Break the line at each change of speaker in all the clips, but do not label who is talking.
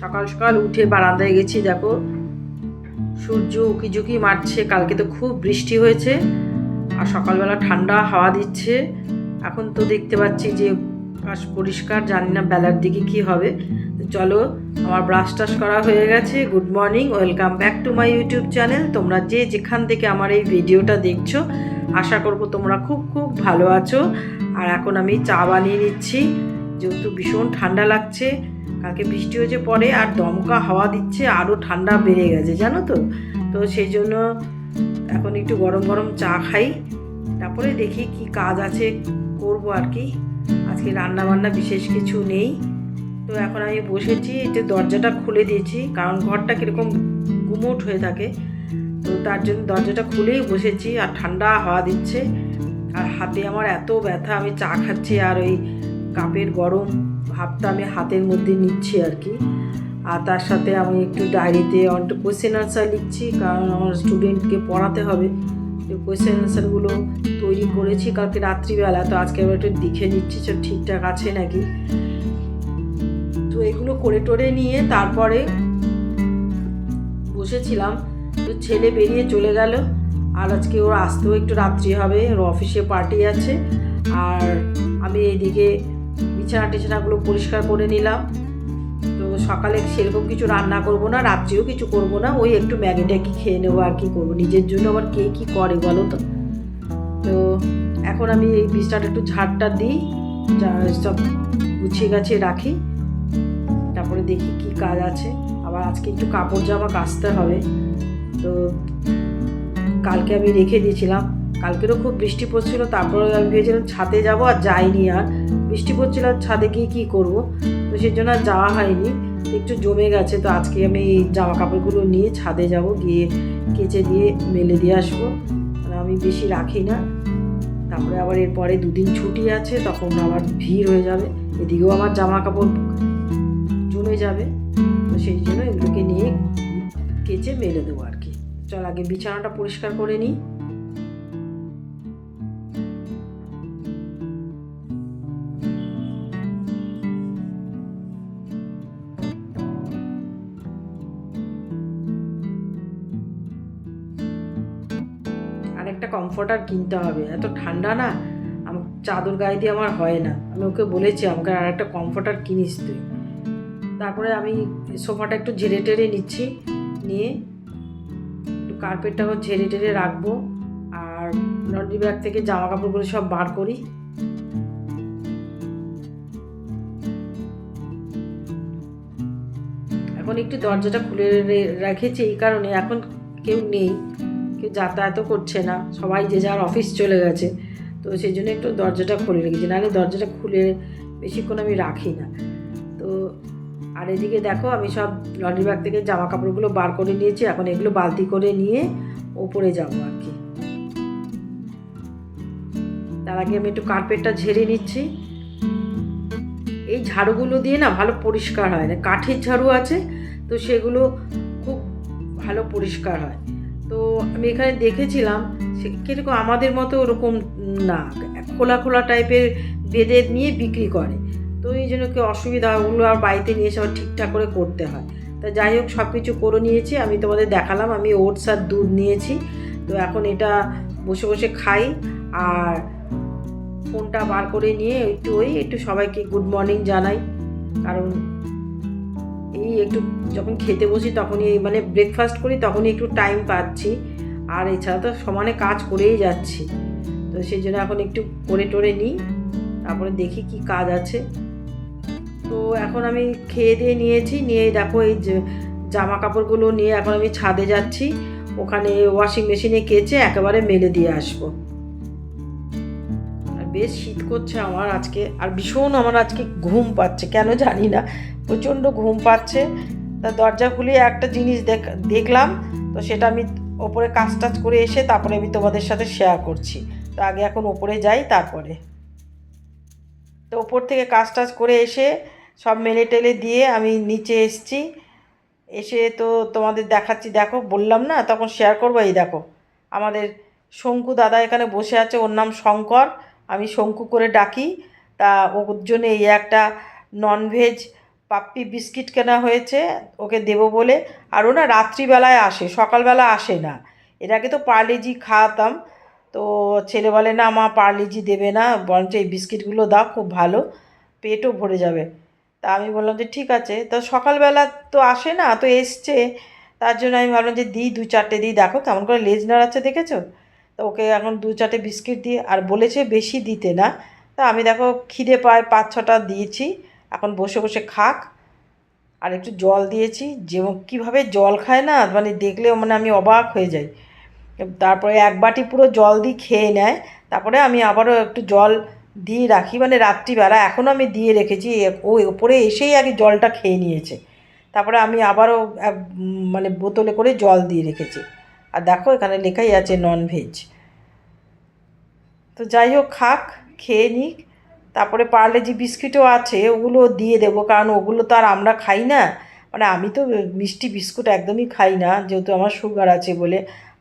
সকাল সকাল উঠে বারান্দায় গেছি, দেখো সূর্য উকিঝুঁকি মারছে। কালকে তো খুব বৃষ্টি হয়েছে আর সকালবেলা ঠান্ডা হাওয়া দিচ্ছে। এখন তো দেখতে পাচ্ছি যে আকাশ পরিষ্কার, জানি না বেলার দিকে কি হবে। চলো, আমার ব্রাশ টাশ করা হয়ে গেছে। Good morning, welcome back to my YouTube channel. তোমরা যে যেখান থেকে আমার এই ভিডিওটা দেখছো, আশা করবো তোমরা খুব খুব ভালো আছো। আর এখন আমি চা বানিয়ে নিচ্ছি, যেহেতু ভীষণ ঠান্ডা লাগছে। কালকে বৃষ্টি হয়েছে পরে, আর দমকা হাওয়া দিচ্ছে, আরও ঠান্ডা বেড়ে গেছে জানো তো। তো সেই জন্য এখন একটু গরম গরম চা খাই, তারপরে দেখি কি কাজ আছে করব আর কি। আজকে রান্না বান্না বিশেষ কিছু নেই। তো এখন আমি বসেছি, একটু দরজাটা খুলে দিয়েছি, কারণ ঘরটা কীরকম গুমোট হয়ে থাকে, তো তার জন্য দরজাটা খুলেই বসেছি। আর ঠান্ডা হাওয়া দিচ্ছে, আর হাতে আমার এত ব্যথা। আমি চা খাচ্ছি আর ওই কাপের গরম ভাবটা আমি হাতের মধ্যে নিচ্ছি আর কি। আর তার সাথে আমি একটু ডায়েরিতে অনেকটা কোয়েশ্চেন আনসার লিখছি, কারণ আমার স্টুডেন্টকে পড়াতে হবে। কোয়েশ্চেন আনসারগুলো তৈরি করেছি কালকে রাত্রিবেলা, তো আজকে আবার একটু দেখে নিচ্ছি সব ঠিকঠাক আছে নাকি। তো এগুলো করে টোরে নিয়ে তারপরে বসেছিলাম। তো ছেলে বেরিয়ে চলে গেল, আর আজকে ওর আসতেও একটু রাত্রি হবে, ওর অফিসে পার্টি আছে। আর আমি এইদিকে বিছানা টিছানাগুলো পরিষ্কার করে নিলাম। তো সকালে সেরকম কিছু রান্না করব না, রাত্রিও কিছু করব না, ওই একটু ম্যাগি ট্যাগি খেয়ে নেবো আর কি করবো। নিজের জন্য আবার কে কী করে বলো তো। তো এখন আমি এই বিছানাটা একটু ঝাড়টা দিই, সব গুছিয়ে গাছিয়ে রাখি, তারপরে দেখি কি কাজ আছে। আবার আজকে একটু কাপড় জামা কাচতে হবে। তো কালকে আমি রেখে দিয়েছিলাম, কালকেরও খুব বৃষ্টি পড়ছিল, তারপরে আমি ভেবেছিলাম ছাদে যাব, আর যাইনি। আর বৃষ্টি পড়ছিল, ছাদে গিয়ে কী করবো, তো সেই জন্য আর যাওয়া হয়নি। একটু জমে গেছে, তো আজকে আমি জামা কাপড়গুলো নিয়ে ছাদে যাব, গিয়ে কেচে দিয়ে মেলে দিয়ে আসবো। আমি বেশি রাখি না, তারপরে আবার এরপরে দুদিন ছুটি আছে, তখন আবার ভিড় হয়ে যাবে, এদিকেও আমার জামা কাপড় জমে যাবে। তো সেই জন্য এগুলোকে নিয়ে কেচে মেলে দেবো আর কি। চল আগে বিছানাটা পরিষ্কার করে নিই। আর একটা কমফর্টার কিনতে হবে, এত ঠান্ডা না, আমার চাদর গায়ে দিয়ে আমার হয় না। আমি ওকে বলেছি আমাকে আর একটা কমফর্টার কিনিস তুই। তারপরে আমি সোফাটা একটু ঝেড়ে টেড়ে নিচ্ছি, নিয়ে একটু কার্পেটটাও ঝেড়ে টেড়ে রাখবো। আর লন্ড্রি ব্যাগ থেকে জামা কাপড়গুলো সব বার করি। এখন একটু দরজাটা খুলে রেখেছি এই কারণে, এখন কেউ নেই, কেউ যাতায়াতও করছে না, সবাই যে যার অফিস চলে গেছে। তো সেই জন্য একটু দরজাটা খুলে রেখেছি, নাহলে দরজাটা খুলে বেশিক্ষণ আমি রাখি না। তো আর এদিকে দেখো আমি সব লন্ড্রি ব্যাগ থেকে জামা কাপড়গুলো বার করে নিয়েছি, এখন এগুলো বালতি করে নিয়ে ওপরে যাবো আর কি। তার আগে আমি একটু কার্পেটটা ঝেড়ে নিচ্ছি। এই ঝাড়ুগুলো দিয়ে না ভালো পরিষ্কার হয় না, কাঠের ঝাড়ু আছে, তো সেগুলো খুব ভালো পরিষ্কার হয়। তো আমি এখানে দেখেছিলাম কীরকম আমাদের মতো ওরকম না, খোলা খোলা টাইপের বেঁধে নিয়ে বিক্রি করে। তো এই জন্য কি অসুবিধা, ওগুলো আর বাড়িতে নিয়ে এসে আবার ঠিকঠাক করে করতে হয়। তা যাই হোক, সব কিছু করে নিয়েছি, আমি তোমাদের দেখালাম। আমি ওটস আর দুধ নিয়েছি, তো এখন এটা বসে বসে খাই। আর ফোনটা বার করে নিয়ে একটু সবাইকে গুড মর্নিং জানাই, কারণ এই একটু যখন খেতে বসি তখনই মানে ব্রেকফাস্ট করি, তখনই একটু টাইম পাচ্ছি। আর এছাড়া তো সমানে কাজ করেই যাচ্ছি, তো সেই জন্য এখন একটু করে টোরে নিই, তারপরে দেখি কি কাজ আছে। তো এখন আমি খেয়ে দিয়ে নিয়েছি, নিয়ে দেখো এই জামা কাপড়গুলো নিয়ে এখন আমি ছাদে যাচ্ছি, ওখানে ওয়াশিং মেশিনে কেচে একেবারে মেলে দিয়ে আসবো। বেশ শীত করছে আমার আজকে, আর ভীষণ আমার আজকে ঘুম পাচ্ছে, কেন জানি না, প্রচণ্ড ঘুম পাচ্ছে। তা দরজা খুলে একটা জিনিস দেখলাম, তো সেটা আমি ওপরে কাজ টাজ করে এসে তারপরে আমি তোমাদের সাথে শেয়ার করছি। তো আগে এখন ওপরে যাই, তারপরে তো ওপর থেকে কাজ টাজ করে এসে সব মেলে টেলে দিয়ে আমি নিচে এসছি। এসে তো তোমাদের দেখাচ্ছি, দেখো বললাম না তখন শেয়ার করবো। এই দেখো আমাদের শঙ্কু দাদা এখানে বসে আছে, ওর নাম শঙ্কর, আমি শঙ্কু করে ডাকি। তা ওর জন্য এই একটা ননভেজ পাপ্পি বিস্কিট কেনা হয়েছে ওকে দেবো বলে। আর ও না রাত্রিবেলায় আসে, সকালবেলা আসে না। এর আগে তো পার্লেজি খাওয়াতাম, তো ছেলে বলে না মা পার্লেজি দেবে না, বরঞ্চ এই বিস্কিটগুলো দাও, খুব ভালো, পেটও ভরে যাবে। তা আমি বললাম যে ঠিক আছে। তো সকালবেলা তো আসে না, তো এসছে, তার জন্য আমি ভাবলাম যে দিই 2-4টে দিই, দেখো কেমন করে লেজ নাড়াচ্ছে দেখেছো। তো ওকে এখন 2-4টে বিস্কিট দিই, আর বলেছে বেশি দিতে না। তা আমি দেখো খিদে পায় 5-6টা দিয়েছি, এখন বসে বসে খাক। আর একটু জল দিয়েছি, যেমন কীভাবে জল খায় না, মানে দেখলেও মানে আমি অবাক হয়ে যাই। তারপরে 1 বাটি পুরো জল দিয়ে খেয়ে নেয়। তারপরে আমি আবারও একটু জল দিয়ে রাখি, মানে রাত্রিবেলা এখনও আমি দিয়ে রেখেছি। ও ওপরে এসেই আগে জলটা খেয়ে নিয়েছে, তারপরে আমি আবারও মানে বোতলে করে জল দিয়ে রেখেছি। আর দেখো এখানে লেখাই আছে ননভেজ। তো যাই হোক, খাক, খেয়ে নিক। তারপরে পার্লে-জি বিস্কিটও আছে, ওগুলো দিয়ে দেবো, কারণ ওগুলো তো আর আমরা খাই না। মানে আমি তো মিষ্টি বিস্কুট একদমই খাই না, যেহেতু আমার সুগার আছে বলে।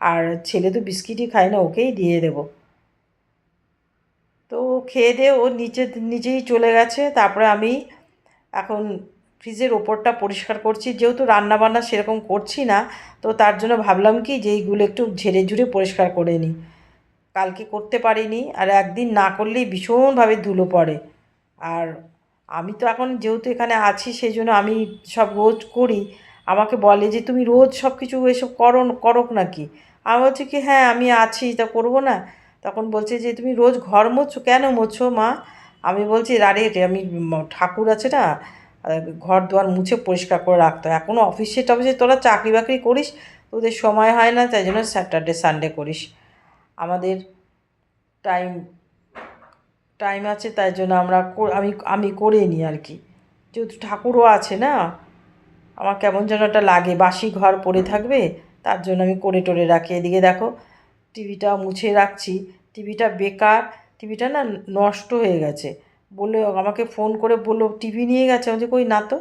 আর ছেলে তো বিস্কিটই খায় না, ওকেই দিয়ে দেবো। তো খেয়ে দিয়ে ও নিজেই চলে গেছে। তারপরে আমি এখন ফ্রিজের ওপরটা পরিষ্কার করছি, যেহেতু রান্নাবান্না সেরকম করছি না, তো তার জন্য ভাবলাম কি যে এইগুলো একটু ঝেড়ে ঝুড়ে পরিষ্কার করে নিই। কালকে করতে পারিনি, আর একদিন না করলেই ভীষণভাবে ধুলো পড়ে। আর আমি তো এখন যেহেতু এখানে আছি, সেই জন্য আমি সব রোজ করি। আমাকে বলে যে তুমি রোজ সব কিছু এসব করো নাকি। আমি বলছি কি হ্যাঁ আমি আছি, তা করবো না। তখন বলছে যে তুমি রোজ ঘর মোছো, কেন মোছো মা? আমি বলছি আরে আমি ঠাকুর আছে না, ঘর দুয়ার মুছে পরিষ্কার করে রাখতো। এখনও অফিসে টফিসে তোরা চাকরি বাকরি করিস, তোদের সময় হয় না, তাই জন্য স্যাটারডে সানডে করিস। আমাদের টাইম টাইম আছে, তাই জন্য আমি করে নিই আর কি। যেহেতু ঠাকুরও আছে না, আমার কেমন যেন একটা লাগে, বাসি ঘর পড়ে থাকবে, তার জন্য আমি করে টোরে রাখি। এদিকে দেখো টিভিটা মুছে রাখছি, টিভিটা বেকার, টিভিটা না নষ্ট হয়ে গেছে। বলে আমাকে ফোন করে বললো টিভি নিয়ে গেছে, আমি যে কই না তো।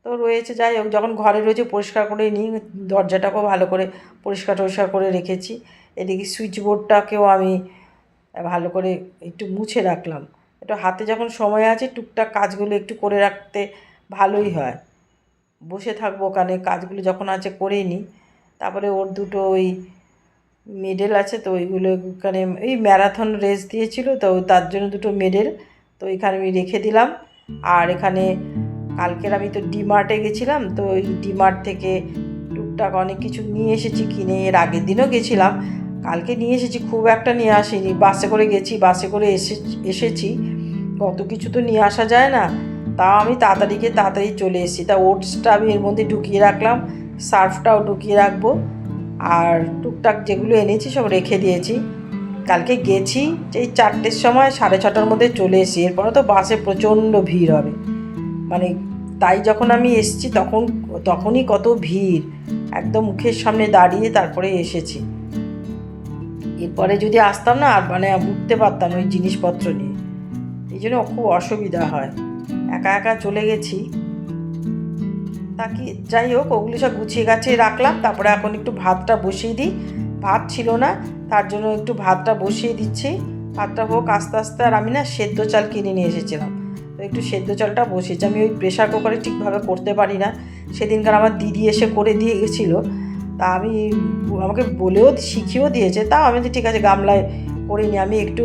তো রয়েছে, যাই হোক, যখন ঘরে রয়েছে পরিষ্কার করে নিই। দরজাটাকেও ভালো করে পরিষ্কার টরিষ্কার করে রেখেছি। এদিকে সুইচ বোর্ডটাকেও আমি ভালো করে একটু মুছে রাখলাম। একটু হাতে যখন সময় আছে টুকটাক কাজগুলো একটু করে রাখতে ভালোই হয়। বসে থাকবো ওখানে, কাজগুলো যখন আছে করেই নিই। তারপরে ওর দুটো ওই মেডেল আছে, তো ওইগুলো এখানে এই ম্যারাথন রেস দিয়েছিল, তো তার জন্য দুটো মেডেল তো এখানে আমি রেখে দিলাম। আর এখানে কালকের আমি তো ডিমার্টে গেছিলাম, তো ওই ডিমার্ট থেকে টুকটাক অনেক কিছু নিয়ে এসেছি কিনে। এর আগের দিনও গেছিলাম, কালকে নিয়ে এসেছি, খুব একটা নিয়ে আসিনি। বাসে করে গেছি, বাসে করে এসেছি, কত কিছু তো নিয়ে আসা যায় না। তাও আমি তাড়াতাড়ি চলে এসেছি। তা ওটসটা আমি এর মধ্যে ঢুকিয়ে রাখলাম, সার্ফটাও ঢুকিয়ে রাখবো। আর টুকটাক যেগুলো এনেছি সব রেখে দিয়েছি। কালকে গেছি এই 4টের সময়, 6:30টার মধ্যে চলে এসেছি। এরপরে তো বাসে প্রচণ্ড ভিড় হবে, মানে তাই যখন আমি এসেছি তখনই কত ভিড়, একদম মুখের সামনে দাঁড়িয়ে তারপরে এসেছি। এরপরে যদি আসতাম না, আর মানে উঠতে পারতাম ওই জিনিসপত্র নিয়ে, এই জন্য খুব অসুবিধা হয়। একা একা চলে গেছি। তা কি যাই হোক, ওগুলো সব গুছিয়ে গাছিয়ে রাখলাম। তারপরে এখন একটু ভাতটা বসিয়ে দিই। ভাত ছিল না, তার জন্য একটু ভাতটা বসিয়ে দিচ্ছি। ভাতটা হোক আস্তে আস্তে। আর আমি না সেদ্ধ চাল কিনে নিয়ে এসেছিলাম, তো একটু সেদ্ধ চালটা বসিয়েছি। আমি ওই প্রেশার কুকারে ঠিকভাবে করতে পারি না। সেদিনকার আমার দিদি এসে করে দিয়ে গেছিলো, তা আমাকে বলেও শিখিয়েও দিয়েছে। তাও আমি ঠিক আছে গামলায় করে নিই। আমি একটু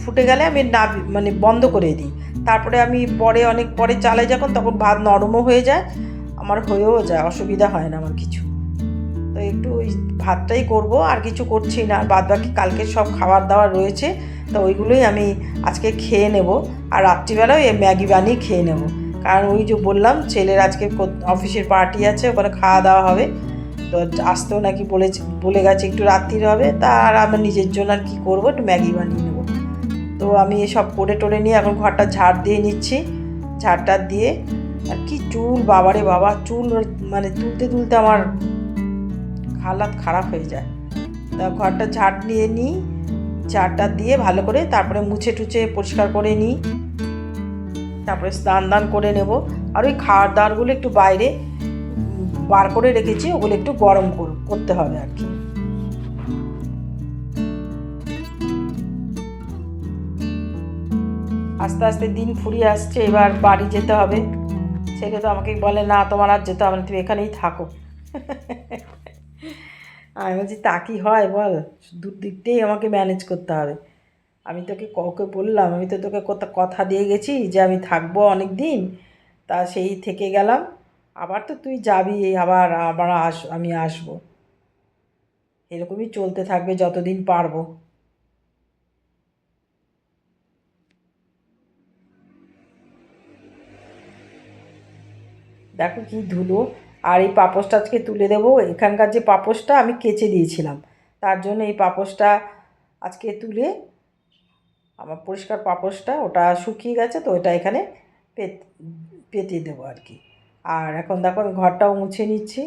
ফুটে গেলে আমি না মানে বন্ধ করে দিই। তারপরে আমি অনেক পরে চালাই যখন, তখন ভাত নরমও হয়ে যায়, আমার হয়েও যায়, অসুবিধা হয় না আমার কিছু। তো একটু ওই ভাতটাই করব, আর কিছু করছি না। বাদ বাকি কালকের সব খাবার দাবার রয়েছে, তো ওইগুলোই আমি আজকে খেয়ে নেব। আর রাত্রিবেলাও ম্যাগি বানিয়ে খেয়ে নেব, কারণ ওই যে বললাম ছেলের আজকে অফিসের পার্টি আছে, ওখানে খাওয়া দাওয়া হবে। তো আসতেও নাকি বলে গেছে একটু রাত্রির হবে, তা আর আমার নিজের জন্য আর কী করবো, একটু ম্যাগি বানিয়ে নেব। তো আমি এসব করে টোরে নিয়ে এখন ঘরটা ঝাড় দিয়ে নিচ্ছি। ঝাড়টা দিয়ে, আর কি চুল, বাবারে বাবা, চুল মানে তুলতে আমার হালাত খারাপ হয়ে যায়। তা ঘরটা ঝাড় দিয়ে নিই, ঝাড়টা দিয়ে ভালো করে তারপরে মুছে টুছে পরিষ্কার করে নিই। তারপরে স্নান করে নেব। আর ওই খাওয়ার দাওয়ারগুলো একটু বাইরে বার করে রেখেছি, ওগুলো একটু গরম করতে হবে আর কি। আস্তে আস্তে দিন ফুরিয়ে আসছে, এবার বাড়ি যেতে হবে। ছেলে তো আমাকে বলে, না তোমার আর যেতে হবে না, তুমি এখানেই থাকো। আমি বলছি তা কি হয় বল, দুদিকটাই আমাকে ম্যানেজ করতে হবে। আমি তোকে কাউকে বললাম, আমি তো তোকে কথা দিয়ে গেছি যে আমি থাকবো অনেক দিন, তা সেই থেকে গেলাম, আবার তো তুই যাবি, আবার আবার আমি আসবো, এরকমই চলতে থাকবে যতদিন পারবো। দেখো কি ধুলো। আর এই পাপোশটা আজকে তুলে দেবো, এখানকার যে পাপোশটা আমি কেচে দিয়েছিলাম, তার জন্য এই পাপোশটা আজকে তুলে, আমার পরিষ্কার পাপোশটা ওটা শুকিয়ে গেছে, তো ওটা এখানে পেতে দেবো আর কি। আর এখন দেখো আমি ঘরটাও মুছে নিচ্ছি।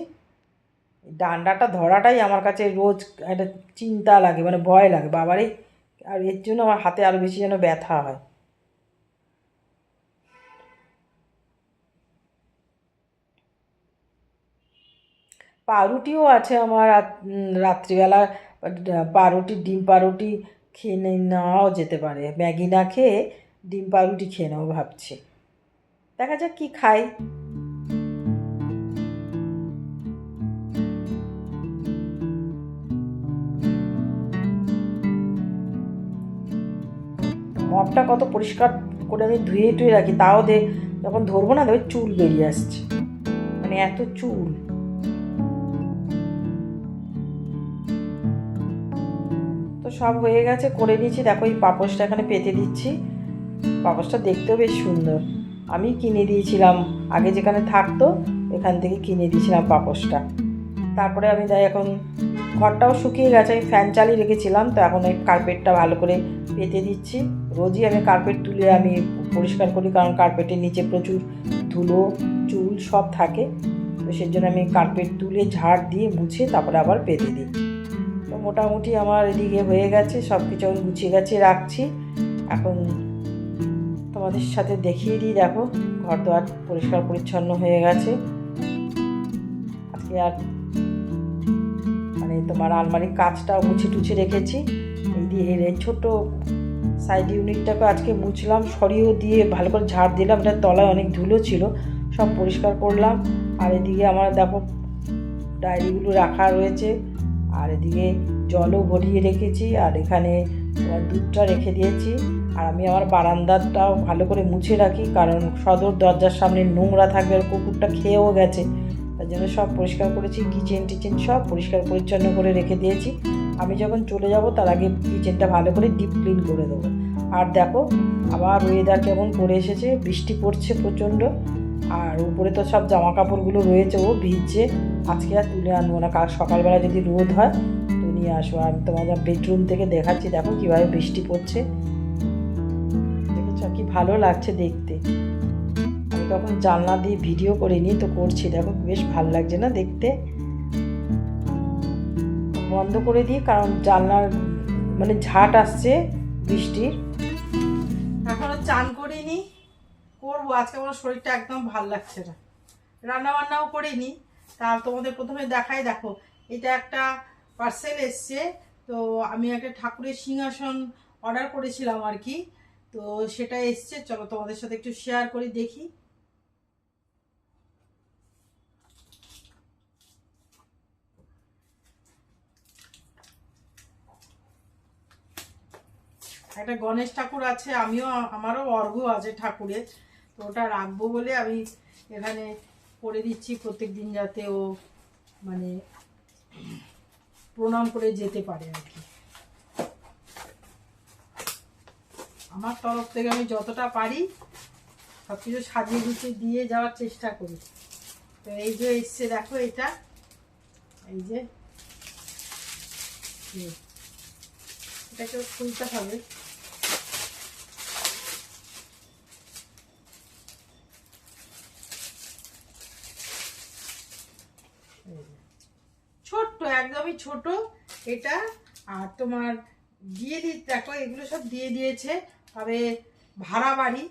ডান্ডাটা ধরাটাই আমার কাছে রোজ একটা চিন্তা লাগে, মানে ভয় লাগে বাবারে, আর এর জন্য আমার হাতে আরও বেশি যেন ব্যথা হয়। পাউরুটিও আছে আমার, রাত্রিবেলা পাউরুটি, ডিম পাউরুটি খেয়ে নেওয়াও যেতে পারে, ম্যাগি না খেয়ে ডিম পাউরুটি খেয়ে নেবো ভাবছি, দেখা যাক কি খাই। মপটা কত পরিষ্কার করে আমি ধুয়ে টুয়ে রাখি, তাও যখন ধরবো না দেখবে চুল বেরিয়ে আসছে, মানে এত চুল। তো সব হয়ে গেছে, করে নিয়েছি, দেখো এই পাপোশটা এখানে পেতে দিচ্ছি। পাপোশটা দেখতেও বেশ সুন্দর, আমি কিনে দিয়েছিলাম আগে যেখানে থাকতো, এখান থেকে কিনে দিয়েছিলাম পাপোশটা। তারপরে আমি এখন ঘরটাও শুকিয়ে গেছে, আমি ফ্যান চালিয়ে রেখেছিলাম, তো এখন এই কার্পেটটা ভালো করে পেতে দিচ্ছি। রোজই আমি কার্পেট তুলে আমি পরিষ্কার করি, কারণ কার্পেটের নিচে প্রচুর ধুলো চুল সব থাকে, তো সেই জন্য আমি কার্পেট তুলে ঝাড় দিয়ে মুছে তারপরে আবার পেতে দিই। তো মোটামুটি আমার এদিকে হয়ে গেছে, সব কিছু আমি গুছিয়ে গেছে রাখছি। এখন তোমাদের সাথে দেখিয়ে দিই, দেখো ঘর দোয়ার পরিষ্কার পরিচ্ছন্ন হয়ে গেছে। আজকে আর মানে তোমার আলমারির কাজটাও মুছে টুছে রেখেছি। এই দিয়ে এই ছোটো সাইড ইউনিটটাকে আজকে মুছলাম, সরিয়েও দিয়ে ভালো করে ঝাড় দিলাম, এটার তলায় অনেক ধুলো ছিল, সব পরিষ্কার করলাম। আর এদিকে আমার দেখো ডায়েরিগুলো রাখা রয়েছে, আর এদিকে জলও ভরিয়ে রেখেছি, আর এখানে তোমার দুধটা রেখে দিয়েছি। আর আমি আমার বারান্দাটাও ভালো করে মুছে রাখি, কারণ সদর দরজার সামনে নোংরা থাকবে, আর কুকুরটা খেয়েও গেছে, তার জন্য সব পরিষ্কার করেছি। কিচেন টিচেন সব পরিষ্কার পরিচ্ছন্ন করে রেখে দিয়েছি। আমি যখন চলে যাব তার আগে কিচেনটা ভালো করে ডিপ ক্লিন করে দেবো। আর দেখো আবার ওয়েদার কেমন করে এসেছে, বৃষ্টি পড়ছে প্রচণ্ড, আর উপরে তো সব জামা কাপড়গুলো রয়েছে, ও ভিজছে, আজকে আর তুলে আনবো না, কাল সকালবেলা যদি রোদ হয় তো নিয়ে আসবো। আমি তোমাদের বেডরুম থেকে দেখাচ্ছি, দেখো কীভাবে বৃষ্টি পড়ছে, দেখেছো কি ভালো লাগছে দেখতে। আমি তখন জানলা দিয়ে ভিডিও করিনি, তো করছি, দেখো বেশ ভালো লাগছে না দেখতে। বন্ধ করে দিই, কারণ জানলার মানে ঝাঁট আসছে বৃষ্টির। এখনো চান করিনি, করবো, আজকে আমার শরীরটা একদম ভালো লাগছে না, রান্না বান্নাও করিনি। তা তোমাদের প্রথমে দেখাই, দেখো এটা একটা পার্সেল এসছে, তো আমি একটা ঠাকুরের সিংহাসন অর্ডার করেছিলাম আর কি, তো সেটা এসছে, চলো তোমাদের সাথে একটু শেয়ার করি, দেখি। একটা গণেশ ঠাকুর আছে, আমারও অর্ঘ্য আছে ঠাকুরের, তো ওটা রাখবো বলে আমি এখানে করে দিচ্ছি, প্রত্যেক দিন যাতে ও মানে প্রণাম করে যেতে পারে আর কি। আমার তরফ থেকে আমি যতটা পারি সব কিছু সাজিয়ে গুছিয়ে দিয়ে যাওয়ার চেষ্টা করি। তো এই যে এসছে, দেখো এটা, এই যে এটাকে খুলতে হবে। ছোট্ট, একদমই ছোট এটা। আর তোমার দিয়ে দেখো এগুলো সব দিয়ে দিয়েছে, তবে ভাড়া বাড়ি,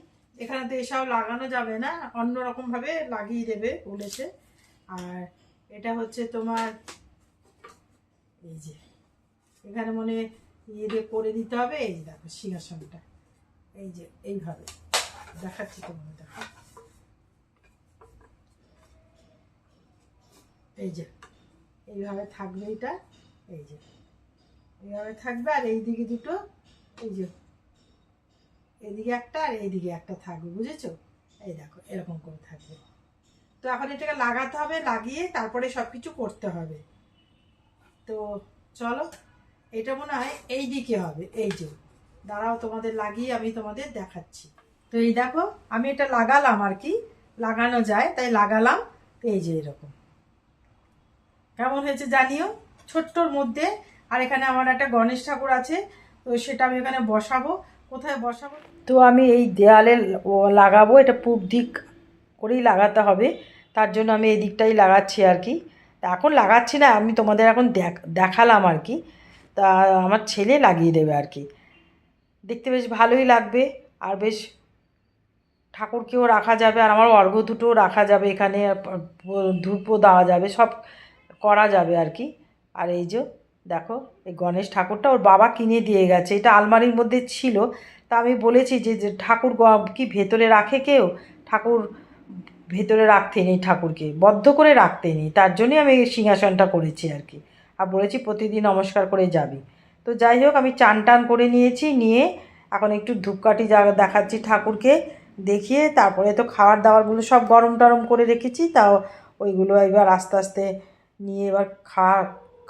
এখানে তো এসব লাগানো যাবে না, অন্যরকম ভাবে লাগিয়ে দেবে বলেছে। আর এটা হচ্ছে তোমার এই যে এখানে মনে ইয়ে দিয়ে করে দিতে হবে, এই যে দেখো সিংহাসনটা, এই যে এইভাবে দেখাচ্ছি তোমাকে, দেখো
এই যে এইভাবে থাকবে, এটা এই যে এইভাবে থাকবে, আর এই দিকে দুটো, এই যে এইদিকে একটা আর এইদিকে একটা থাকবে, বুঝেছো? এই দেখো এরকম করে থাকবে। তো এখন এটাকে লাগাতে হবে, লাগিয়ে তারপরে সব কিছু করতে হবে। তো চলো, এটা মনে হয় এই দিকে হবে, এই যে দাঁড়াও তোমাদের লাগিয়ে আমি তোমাদের দেখাচ্ছি। তো এই দেখো আমি এটা লাগালাম আর কি, লাগানো যায় তাই লাগালাম। তো এই যে এরকম কেমন হয়েছে জানিও, ছোট্টর মধ্যে। আর এখানে আমার একটা গণেশ ঠাকুর আছে, তো সেটা আমি এখানে বসাবো। কোথায় বসাবো?
তো আমি এই দেয়ালে লাগাবো, এটা পূব দিক করেই লাগাতে হবে, তার জন্য আমি এই দিকটাই লাগাচ্ছি আর কি। তা এখন লাগাচ্ছি না, আমি তোমাদের এখন দেখালাম আর কি। তা আমার ছেলে লাগিয়ে দেবে আর কি, দেখতে বেশ ভালোই লাগবে। আর বেশ ঠাকুরকেও রাখা যাবে, আর আমার অর্ঘ্য দুটোও রাখা যাবে এখানে, ধূপও দেওয়া যাবে, সব করা যাবে আর কি। আর এই যে দেখো, এই গণেশ ঠাকুরটা ওর বাবা কিনে দিয়ে গেছে, এটা আলমারির মধ্যে ছিল। তা আমি বলেছি যে ঠাকুর কি ভেতরে রাখে কেউ? ঠাকুর ভেতরে রাখতে নেই, ঠাকুরকে বদ্ধ করে রাখতে নেই, তার জন্যই আমি এই সিংহাসনটা করেছি আর কি। আর বলেছি প্রতিদিন নমস্কার করে যাবি। তো যাই হোক, আমি চান টান করে নিয়েছি, নিয়ে এখন একটু ধূপকাঠি দেখাচ্ছি ঠাকুরকে, দেখিয়ে তারপরে তো খাবার দাবারগুলো সব গরম টরম করে রেখেছি, তাও ওইগুলো এবার আস্তে আস্তে নিয়ে এবার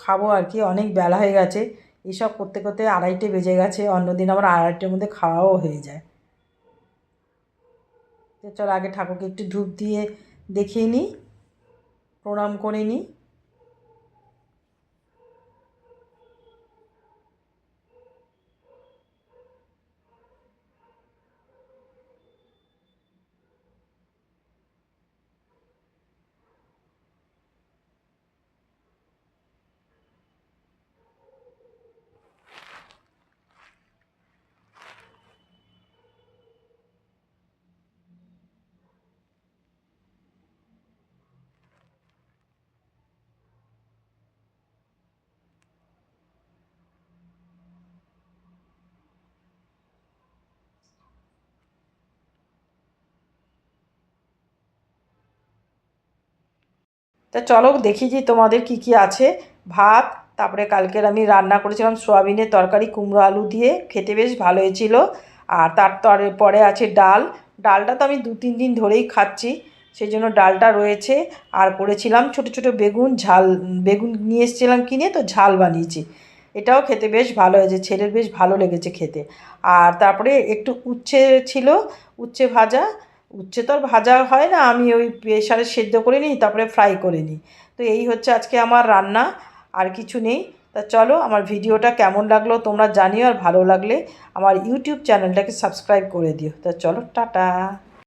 খাবো আর কি। অনেক বেলা হয়ে গেছে, এইসব করতে করতে 2:30 বেজে গেছে, অন্যদিন আমার 2:30টার মধ্যে খাওয়াও হয়ে যায়। তো চলো আগে ঠাকুরকে একটু ধূপ দিয়ে দেখিয়ে নিই, প্রণাম করে নিই। তা চলো দেখি যে তোমাদের কি কি আছে। ভাত, তারপরে কালকের আমি রান্না করেছিলাম সোয়াবিনের তরকারি কুমড়ো আলু দিয়ে, খেতে বেশ ভালো হয়েছিল। আর পরে আছে ডাল, ডালটা তো আমি 2-3 দিন ধরেই খাচ্ছি, সেই জন্য ডালটা রয়েছে। আর করেছিলাম ছোট ছোট বেগুন ঝাল, বেগুন নিয়ে এসেছিলাম কিনে, তো ঝাল বানিয়েছি, এটাও খেতে বেশ ভালো হয়েছে, ছেলের বেশ ভালো লেগেছে খেতে। আর তারপরে একটু উচ্ছে ছিল, উচ্ছে ভাজা। উচ্ছে তো আর ভাজা হয় না, আমি ওই প্রেসারে সেদ্ধ করে নিই, তারপরে ফ্রাই করে নিই। তো এই হচ্ছে আজকে আমার রান্না, আর কিছু নেই। তা চলো, আমার ভিডিওটা কেমন লাগলো তোমরা জানিও, আর ভালো লাগলে আমার ইউটিউব চ্যানেলটাকে সাবস্ক্রাইব করে দিও। তা চলো, টাটা।